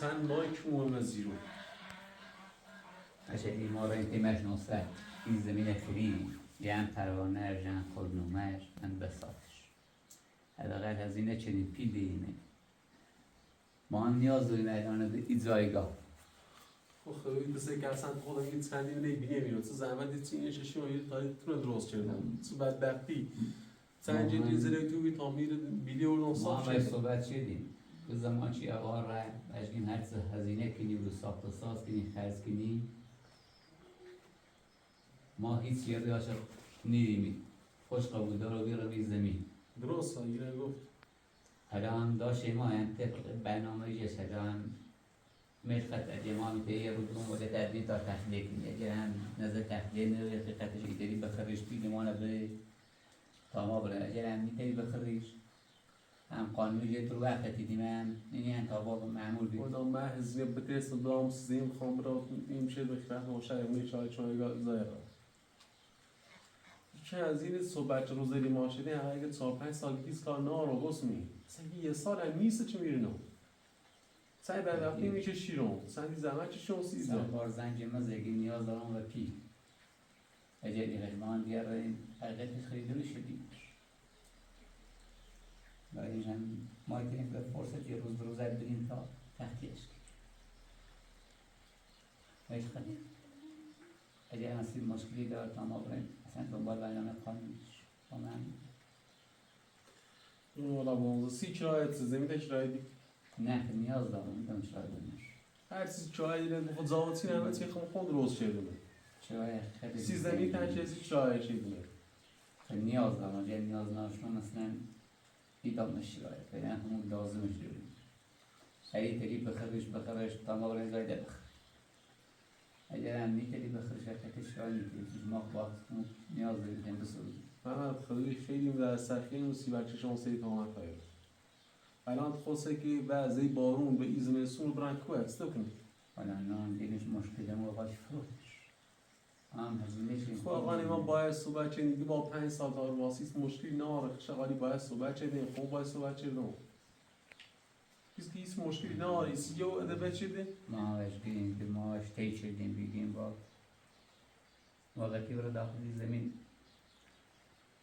sen نایک زیرو اشلی ما را انتیمش نوسته این زمین خیلی یه پروانه ارجان خود نومش من بساتش حداقل هزینه چنین پیل دیمه ما هم نیاز داریم الان این جایگاه خب مثل که اصلا خودم این چندی نمیبینیم اینو تو زحمت چینی ششی و یه تایی تونه درست کردم تو بدبختی سنجی دیزره تو بی تامیر بیلیون و صاف شد ما هم صحبت شدیم تو زمان چی اول را بشکیم هر هزینه کنی و ساخت و ساز کنی خرز کنی ما هیچ یه ریاشت نیدیمی خوش قبول دار و بیرمی زمین درست اینه گفت الان داشت ما هم طبق برنامه جس الان ملخت اجماعی تیه رو دون ولی تدبیر تا تخلیه کنی اگر هم نظر تخلیه نوی حقیقتش ایداری بخریش بیدی مانه به تا ما برای اگر هم میتری بخریش هم قانونی جد رو وقتی دیدیم هم اینی هم تا باب معمول بید خدا محض بترس دام سزیم خام را میشه بخیرت نوشه میشه چون زایرا چه از این صحبت روزی ما شده اگه 4-5 سال پیش کار نارو بس می سنگی یه سال هم نیست چه میرنو سعی بعد وقتی میشه شیرون سنگی زحمت چه شون سر سیزا بار زنج مزگی نیاز دارم و پی اگر این رجمان دیگر این حقیقت خریداری شدیم برای هم ما کنیم به فرصت یه روز بروزت بریم تا تحتیش کنیم هیچ خیلی اگر هستی مشکلی دار تا ما بریم اصلا دنبال برنامه قانونیش با من والا بونزو سی چرایت زمین چرایدی نه نیاز دارم میدونم شاید بنش هر چیز چرایدی رو خود زاوتی نمیت که خود روز شده شاید خیلی سی زمین تنچه چرای شده خیلی نیاز دارم اگر نیاز ناشون مثلا ایدام نشیاید خیلی همون لازمش داریم اگه تری بخرش تا ما بریم زایده بخر اگر هم نیتری بخرش حقیقتش شاید نیتری ما باید نیاز داریم که بسازیم من خیلی در سختی مصیبت چشم سری تمام خواهد الان خواسته که بعضی بارون به ایزم سون برند کوه استو کنی حالا نه دیگه مشکل ما باش فروش هم هزینه چیم خب آقا ما باید صحبت چنین با 5 سال تا واسیس مشکلی ناره شغالی باید صحبت چنین خوب باید صحبت چنین کسی که هیچ مشکلی ناره ایسی یو ادبه چیده ما اشکیم که ما اشتی چردیم بیدیم با وقتی برای داخلی زمین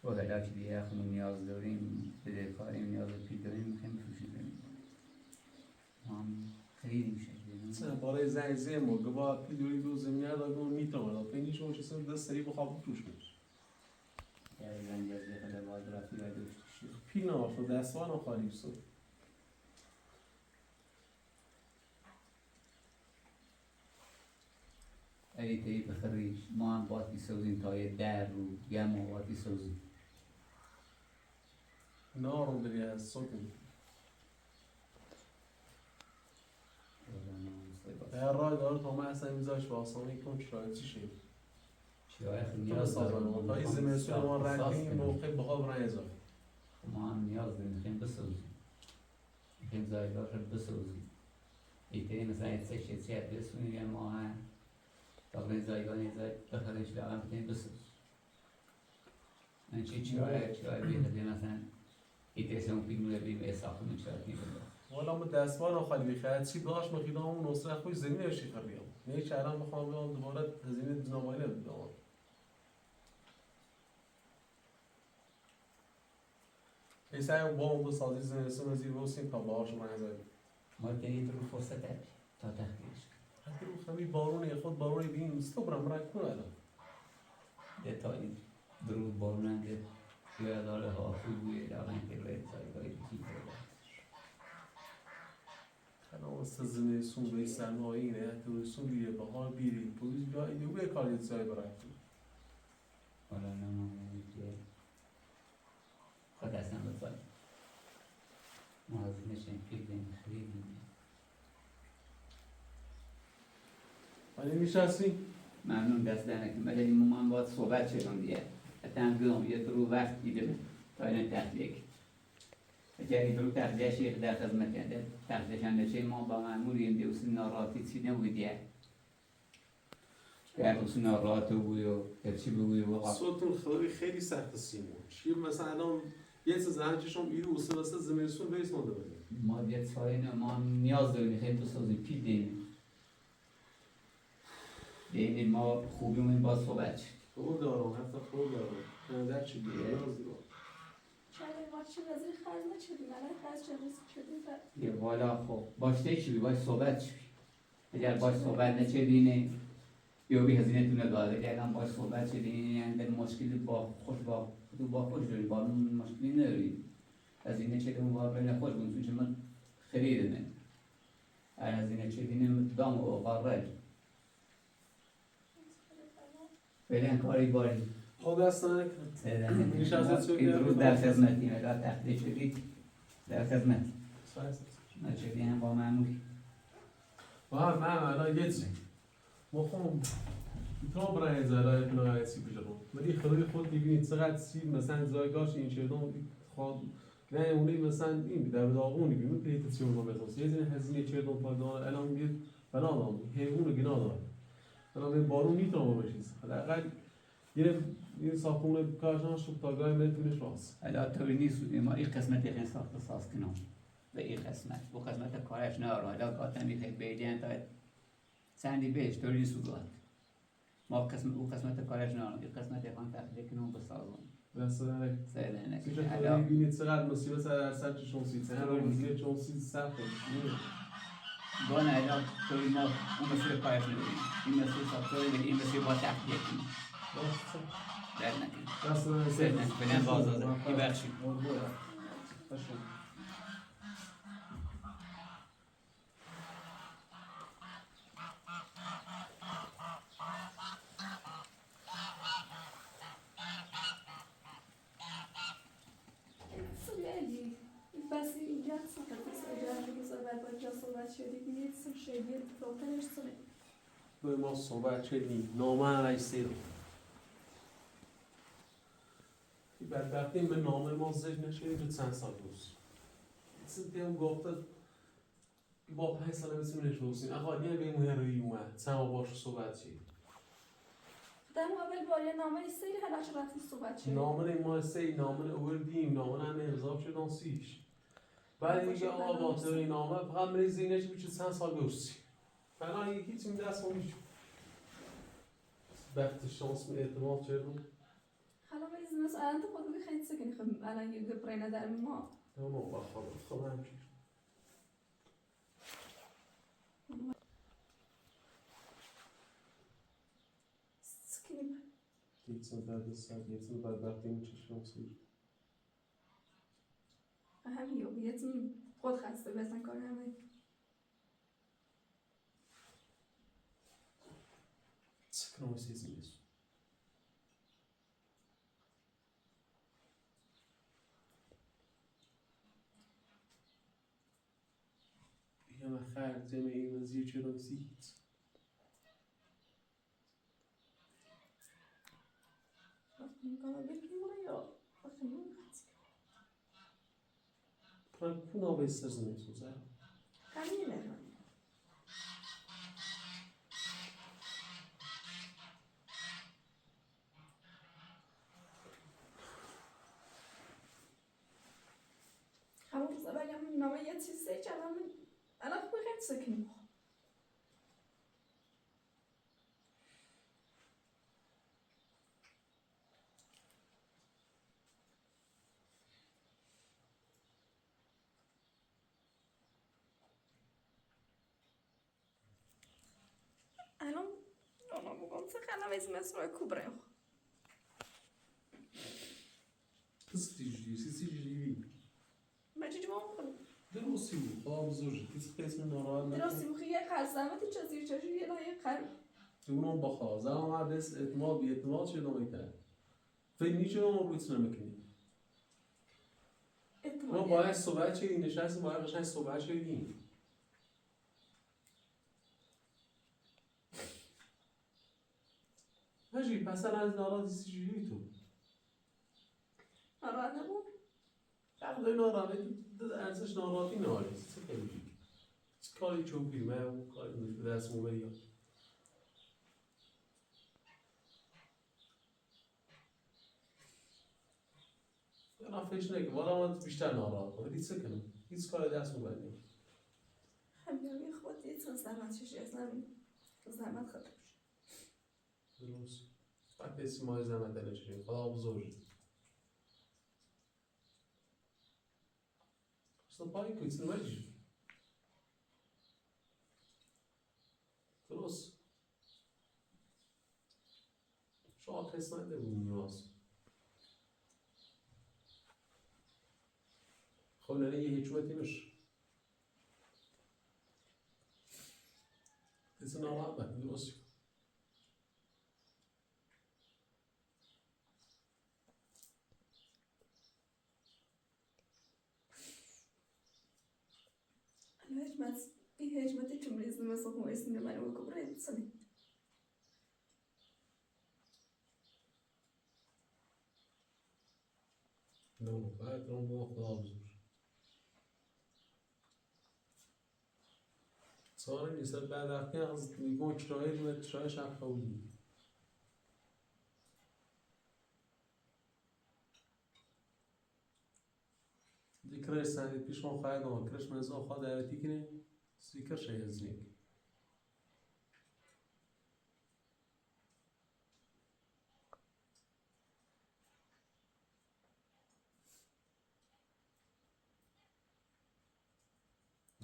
و علاج دیگه خونم نیاز داریم بده کاریم نیاز پی داریم میخوایم بفروشیم زمین ما هم خیلی میشه مثلا برای زنزه ما گواه پیدوری دو زمین دادم میتونه پنیش اون چیزی دست سری بخواب توش میشه یه زنگ از یه خیلی باید رفتی باید دوشتش پینا شو دستوان و خالی بسو اگه تایی بخریش ما هم باید بیسازیم تا یه در رو یه ما باید بیسازیم نارو بری از سکن در راه داره تا من اصلا میذاش با آسانی کن چرایی چی شد چرای خیلی تو نیاز بسازن دارم تا این زمستون ما رنگ کنیم موقع بخواب رنگ اضافه ما هم نیاز داریم میخوایم بسازیم میخوایم زایدار رو بسازیم ایتری مثلا یه سه شد بسونیم یه ما هم داخل زایگان زاید بخرش لاغم بکنیم بسازیم من چرای بیخده مثلا ایتری سمون پیگمونه بیم احساق کنیم چرای کنیم والا ما دستوان آخری بخرد چی داشت مخیده همون نصره خوش زمین اشی خریم نه چهرم بخوام بیام دوباره هزینه دینامایی نبودم ایسا با اون بسازی زمستون از این روسیم تا باهاش رنگ زدیم ما کنید رو فرصت تا تخلیش حتی رو خمی بارونه خود بارونه بیم استو برم رنگ کنه الان ده تا این درود باروننده شاید داره حافظ بوی لاغن که روی زایگاهی بکی کرده خیلی است زمستون به سرمایه اینه حتی رسون بیره بهار بیری پولیس بیایی دیگه به کاری سای برای حالا نمانه که خود اصلا بطور ما از نشن پیدیم خریدیم ولی میشستی؟ ممنون دست دهنه که مدلی من باید صحبت شدم دیگه تنظیم یه درو وقت دیده تا این تخلیه اگر درو تخلیه شیخ در خدمت کرده تخلیه شنده ما با معمولیم دیوسی ناراحتی چی نبودیه که اصلا ناراحت بگوی و چی بگوی و صوتون خیلی سخت سیمون چی مثلا الان یه چیز هرچیشون ایرو واسه زمستون ریس نده بده. مادیت ساین ما نیاز داریم خیلی تو سازی پی دینی ما خوبیمون باز صحبت شد. خود دارم حتی خود دارم. در چی دیگه نیاز دارم. شاید ما چی وزیر خرج نشدیم الان خرج چه شدیم یه والا خب باشته چی باید صحبت شد. اگر باید صحبت نشدینه یا بی هزینه تونه داده اگر هم باید صحبت شدینه یعنی مشکلی با خوش داریم با مشکلی نداریم. هزینه چدیم با بین خوش بودیم چون من خریدم. هزینه چدینه دام و قرار. فعلا کاری باری. خود اصلا میشه از این روز در خدمتی اگر تحلیل شدید در خدمت. نشدی هم با معمولی. من الان یه چیزی مخم تو برای زرای نهایی سی بجرم ولی خیلی خود می‌بینید چقدر سی مثلا زایگاهش این چردم خود نه اونی مثلا این در داغونی بیمون پیتسیون رو بزنس یه زین هزینه چردم پادان الان میگه بنادام حیوان رو گنا داره الان بارون میتونه باشید حداقل یه ساختمون کارشان شب تاگاه میتونش راست الان تو نیست ما این قسمت این ساخت ساز کنم به این قسمت و قسمت کارش نه رو الان قاطع می‌خواد بیدین تا سندی بهش توری سوزد ما قسمت کارش نه این قسمت یکان تحلیل کنم به سازون مثلا سیدن چه الان می‌بینید چقدر مصیبت سر چشم سیت هم روزی چون سیت سخت دون الان توی ما اون مسیر کارش نداریم این مسیر ساختاری این مسیر با تحلیل کنیم در نکنیم مثلا سیدن بنام بازازه این بخشی سویلی بس اینجا ساخته سویلی روزا بعد با جا صحبت شدید میید سم شدید فوقش سویلی به ما صحبت شدیم نامه علیه سیر بدبختی به نامه ما زج نشدیم تو چند سال روز سیدیم گفته با 5 سال بسیم نشوستیم اقا یه به مهر روی اومد سما باش صحبت شد در مقابل با یه نامه سیلی حالا چه رفتی صحبت شدید نامه ما سی نامه اوردیم نامه هم امضا شدن سیش بعد دیگه آقا با تو این نامه فقط مریضی نشه بیچه چند سال برسی فعلا یکی تیم دست ما میشه وقت شانس می اعتماد کردم حالا میز مثلا الان تو خود بگی خیلی سکنی خب الان یه گپرینه در ما نه با خدا هم کرد سکنی یک سن درد سر یک سن بدبختی میشه شانسی همین یو بیتون خود خسته بسن کار همه سکنم سیزی نیست یه مخرد جمعه این وزیر چرا سیت میکنه بکنه یا بکنه من کنم به استرز نمیسوزه همین نه همون روزا بگم نامه یه چیزی که الان خوبی خیلی سکنی الان ona mogące kanałezmy swoje kubrę. سیزی Będzie dzwonko. درستی بود خواه بزرگی کسی قسم ناراحت نکن Teraz muszę jechać, zamiast czasy czasy jedna jechać. اونم با خواه زمان ما بس اعتماد بی اعتماد شده میکرد فکر نیچه اون رو بتونه میکنی ما باید صحبت چه این نشست باید قشنگ صحبت شدیم مجید پس از ناراحتی چجوری تو ناراحت نبود. عقل ناراحتی ارزش ناراحتی ناراحتی چه خیلی کاری چوبی من کاری به دست مو بریام طرفش نگه والا من بیشتر ناراحت کنم هیچ کنم هیچ کار دست می‌برم همین خود یه چند زحمت شش اصلا زحمت خاطر درست بعد بسی ماه زحمت دلش خدا بزرگ اصلا پای کویت نمی‌جی درست شما قسمت بود نیاز خب نه یه حکمتی میشه کسی ناراحت درست هجمتی چون ریزی مثل خون اسمی من رو کبره انسانی نه باید اون با خدا بزرگ سوال نیست بعد وقتی از میگم کرایه و کرایه شب خوابی ذکرش سنی پیش ما خواهد آن کرش منزل خواهد دعوتی کنه ذکر شاید زنگ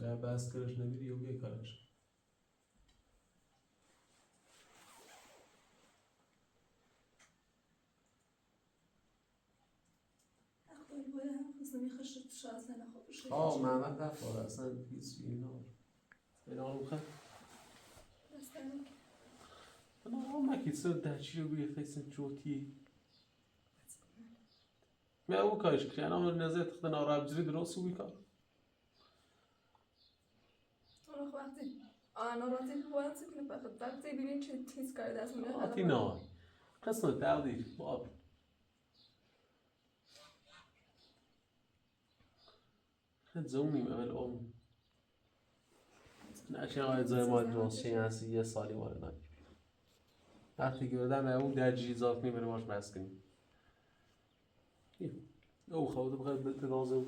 نه بس کرش نمیری یا بیکارش محمد نفاره اصلا هیچ اینا اینا رو بخواه اینا ما کیسه دچی رو بیخته سن جوتی من او کارش که انا من نزد خدنا نارا بجری درست و بیکار وقتی آنا راتی باید سکنه بخد وقتی بینید چه تیز کار دست میده آتی نه قسمت تعدیل باب زومی اول اون نه چه آید زای ما درستی هستی یه سالی مال نه وقتی که بدم اون در جیزات میبره باش بس کنیم او خواهده بخواهد به لازم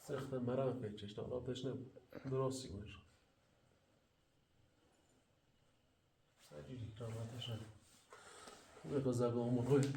سخت مرم پیچش ناراتش نبود درستی باشه سجیدی ناراتش نبود بخواه زبه همون روی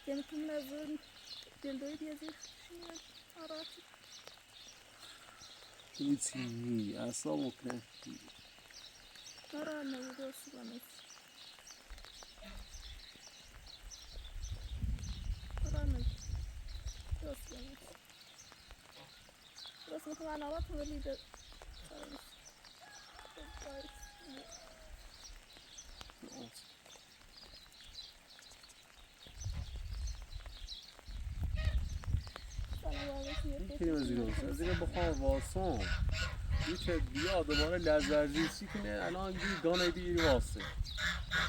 يمكن لازم جلدوي بيزيد عراتي هیچی اصلا مکنه نرى أنه بس بنات نرى أنه بس بنات بس مثل أنا عرات ولي ده خیلی مزیگاه از دیگه بخواه واسان چه بیا دوباره لزرجیسی کنه الان دیگه گانه دیگه واسه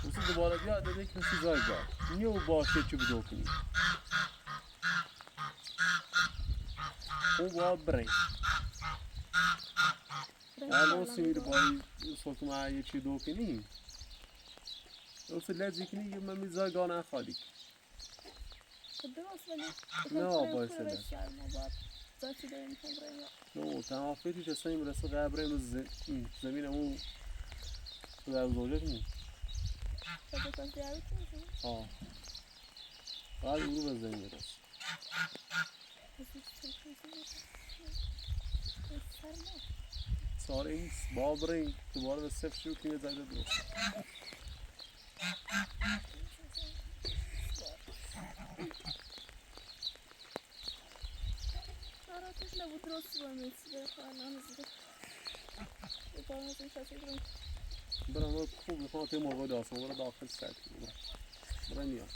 واسه دوباره بیا دیگه کسی جای جا نیو باشه چی بدو کنی اون با برای الان سمیر بایی صوت معایی چی دو کنی واسه لزی کنی یه من میزای گانه خالی نه باشه نه تمافیتی که سعی مرسه قبره زمین همون در زوجه کنی آه بعد برو به زمین برس ساره این بابرین دوباره به صفر شروع کنی زده درست آراتش نبود درست باید خواهرم زده بگاه از این شاسی برم رو خوب میخوام توی موقع داستان برو داخل سرد برم میام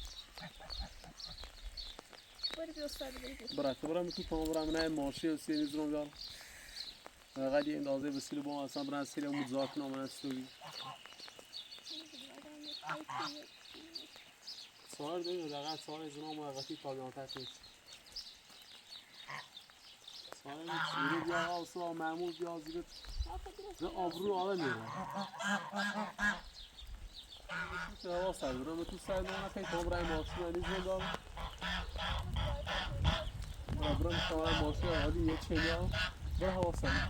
بری بیا سرد بری برای تو برم تو پام برم نه ماشی و سیری زرم جان اقل یه اندازه وسیله با اصلا برن سیری همون زاک نامن از توی سوار داریم دقیقا سوار زنام و وقتی پاگان تکیش سوار میره بیا آسا معمول بیا زیرت به آبرو آره میره چه هوا سر برم تو سر نامه که تو برای ماشین و نیزم دارم برم سوار ماشین حالی یه چه بیا برای هوا سر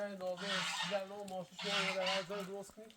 اندازه سیزر نام ماشین شما یه در هزار درست کنید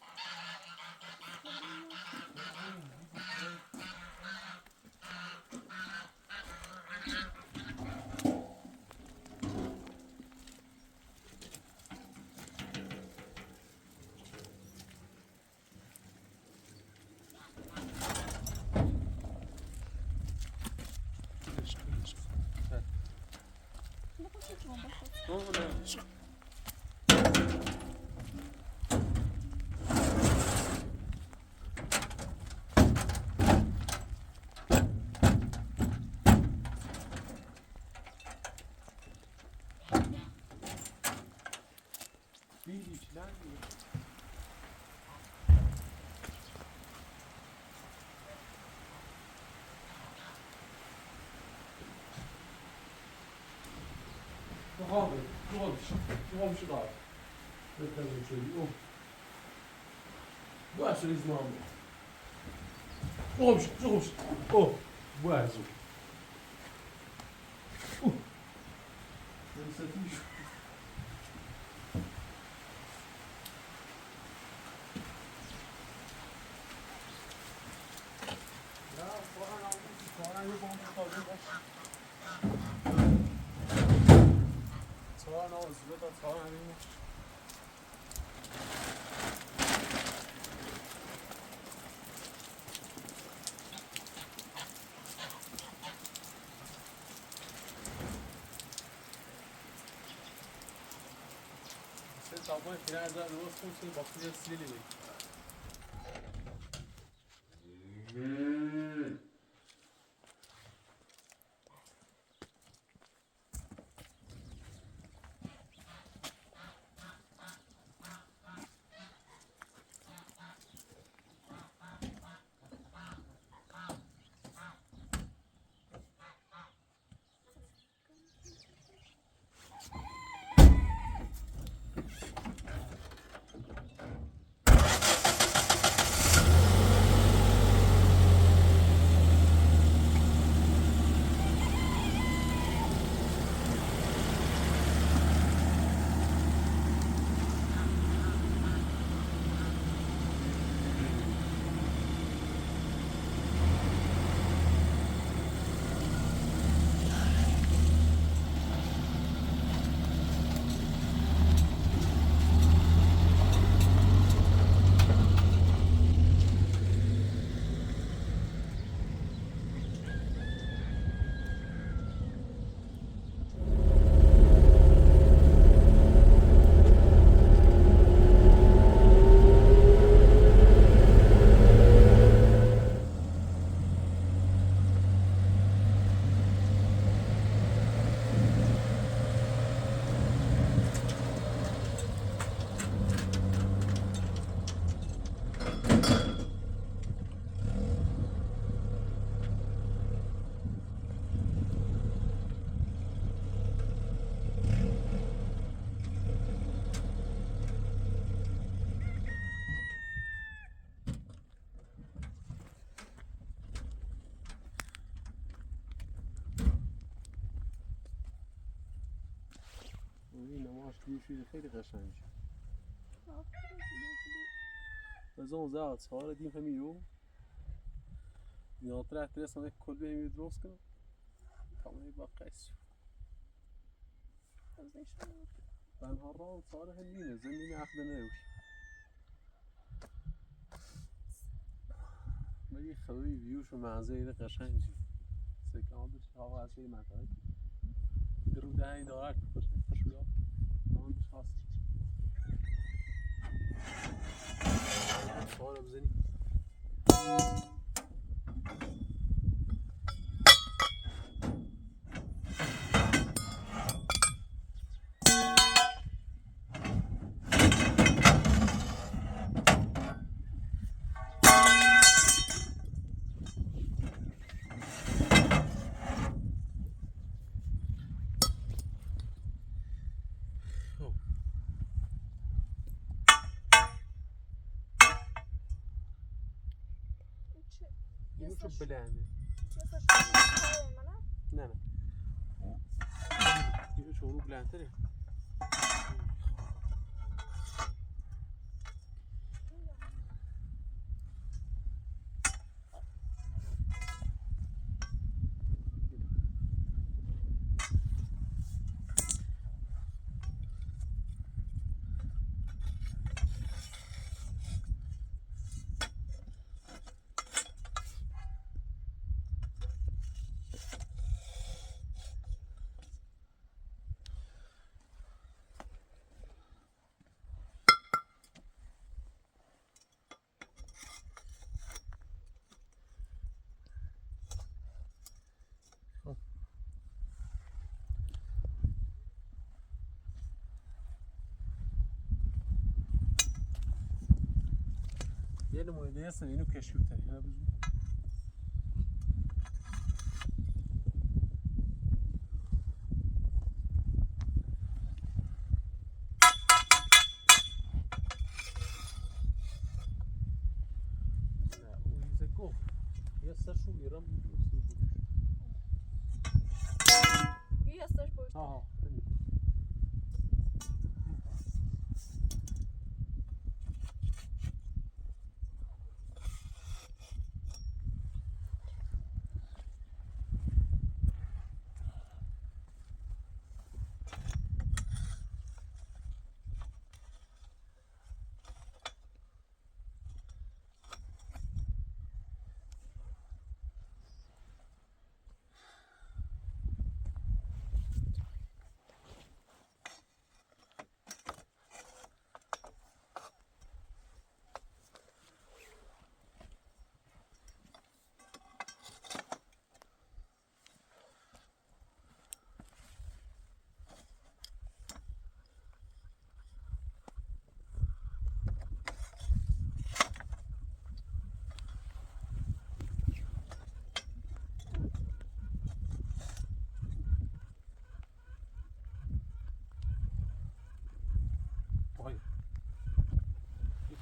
Vamos chegar. Boa, feliz nome. Vamos. Oh, boa, azul. Deve ser bicho. Não, fora eu vou fazer. Só não, os outros só não. Você salvou em criar as duas com o box de auxílio. ویوشی خیلی قشنگ. از اون زاد سوار دیم همیو. یاتره ترس من کل به همیو درست کنم. تمامی با قیس. تنها راه سوار همینه زمین عقد نمیش. ولی خوی ویوش و منظره این قشنگی. سکان بشه هوا از این منطقه. درو دهی دارد خوشویا. آن بشه هست. سوار بزنی. اینو چه بلنده؟ نه نه. اینو چه اونو بلندتره؟ یه نمایده هستن اینو کشیو تری ها بزن نه اون زکو یه سرشو ایران یه سرش باشه ها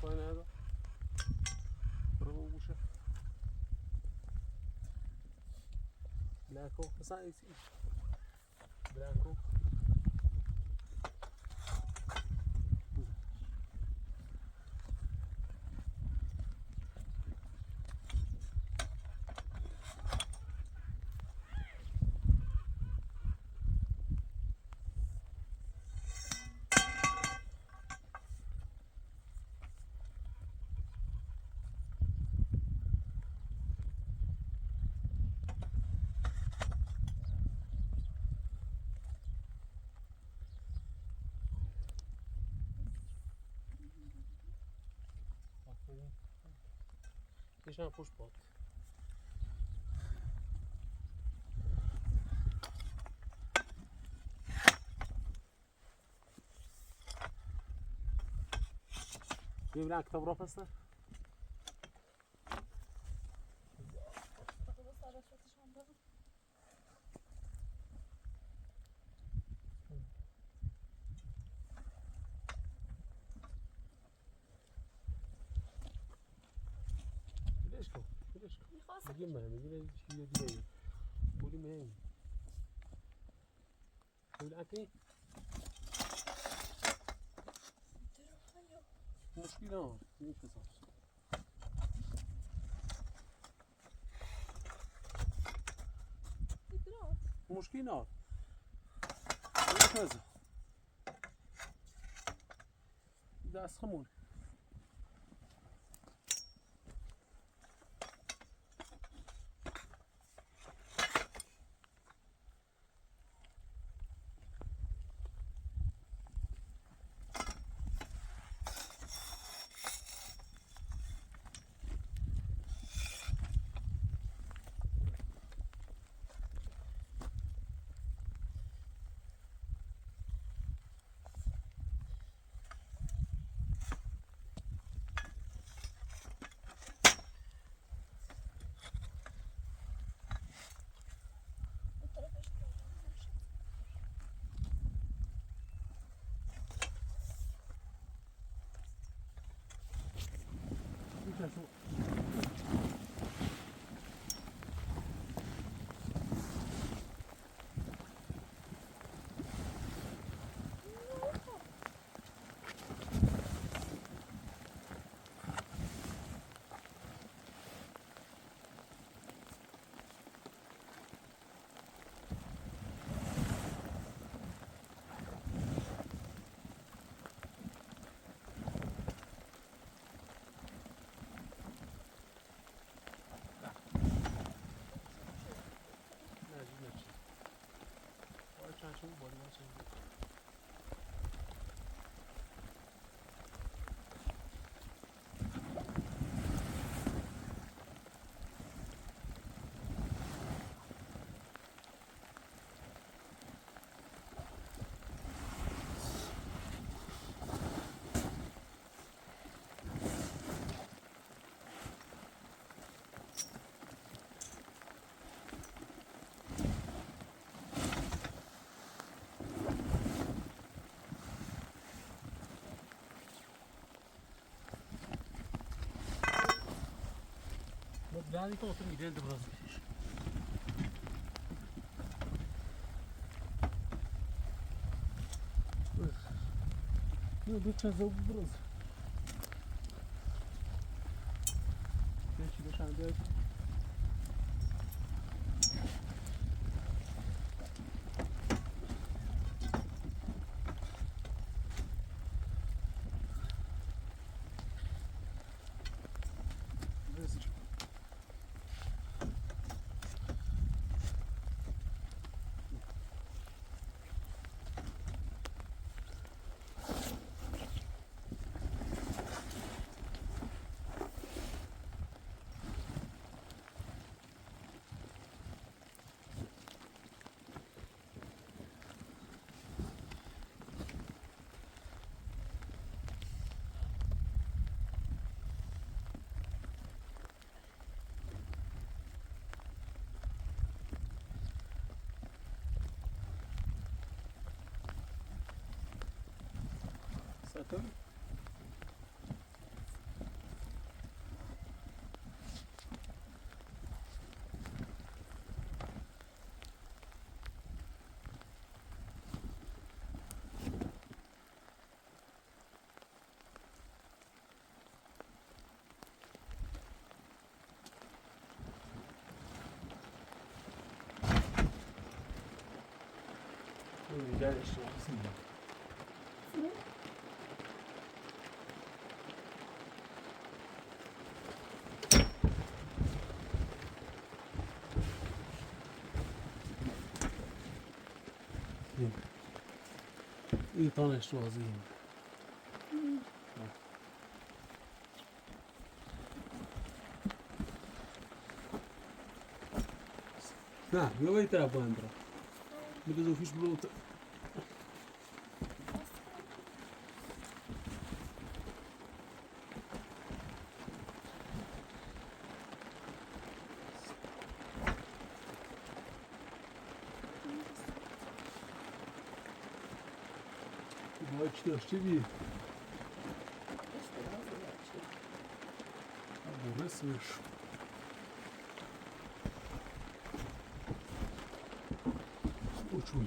پایین هذا برو بوشه بلاکو بس بلاکو Deixa pus pot. ببین کتاب را پسته. میگیم من میگیم چیه دیگه بودیم این ببین اکی مشكلة هون ينكسر. مشكلة هون ينكسر. ده أسخمون. Yani to otur gidelim de burası. Ne bu çazı burası. Geçti şahane. Sakın. Gel işte. İyi tanıştı vaziyim. Na, eu vou entrar para entrar. Mas eu fiz por outra. Açtı bir. Burası şu. Uçuyor.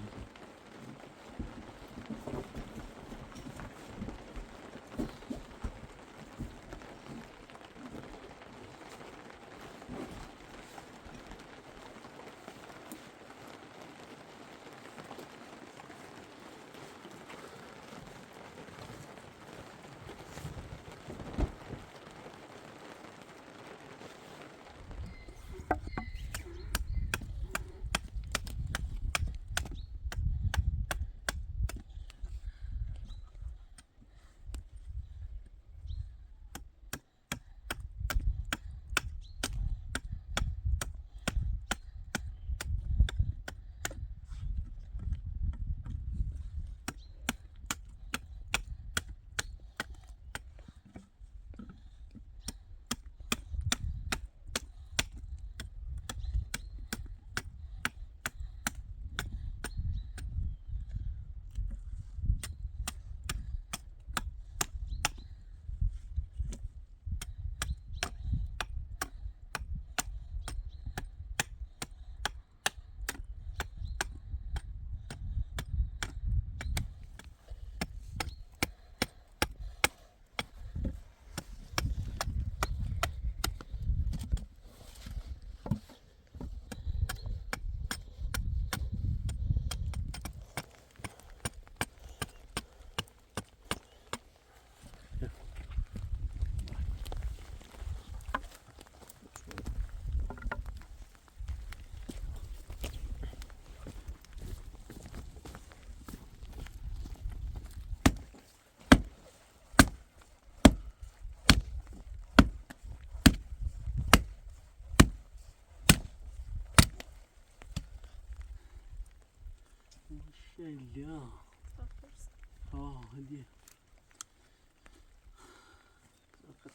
الله. هديه.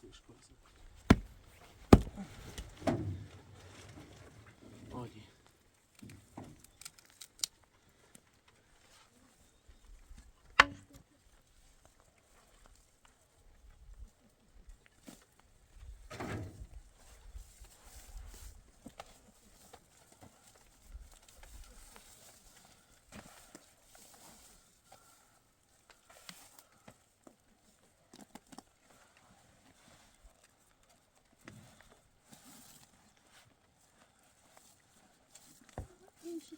مش كويسة. عادي.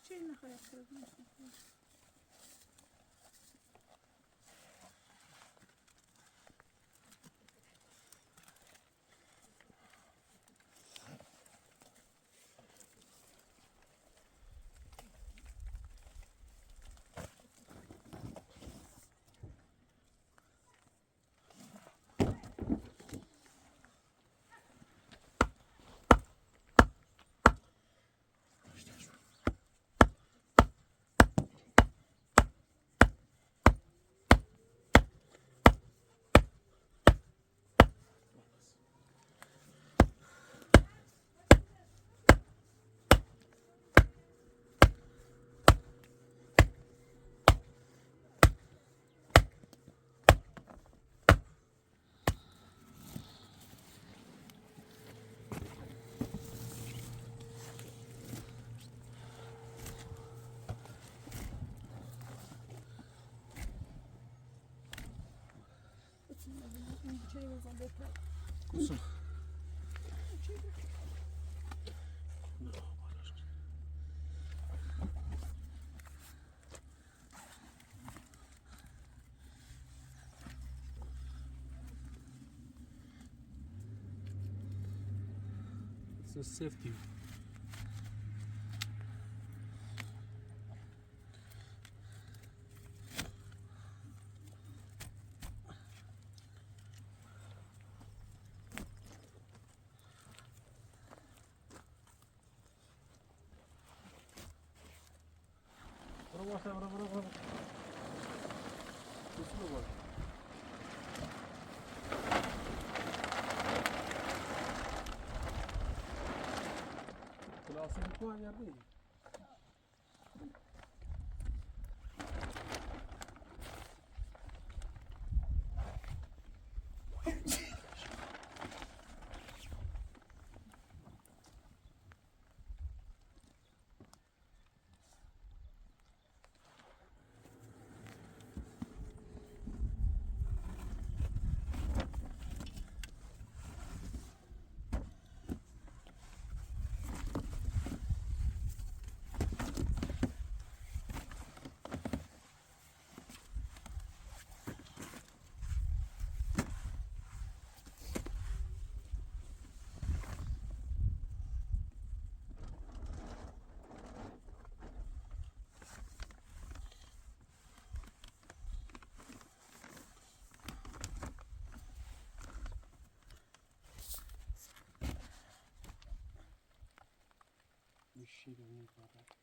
چی نخواهد کرد؟ Kusa. It's a safety. برو. خلاصة بتوان يا بني. میکنه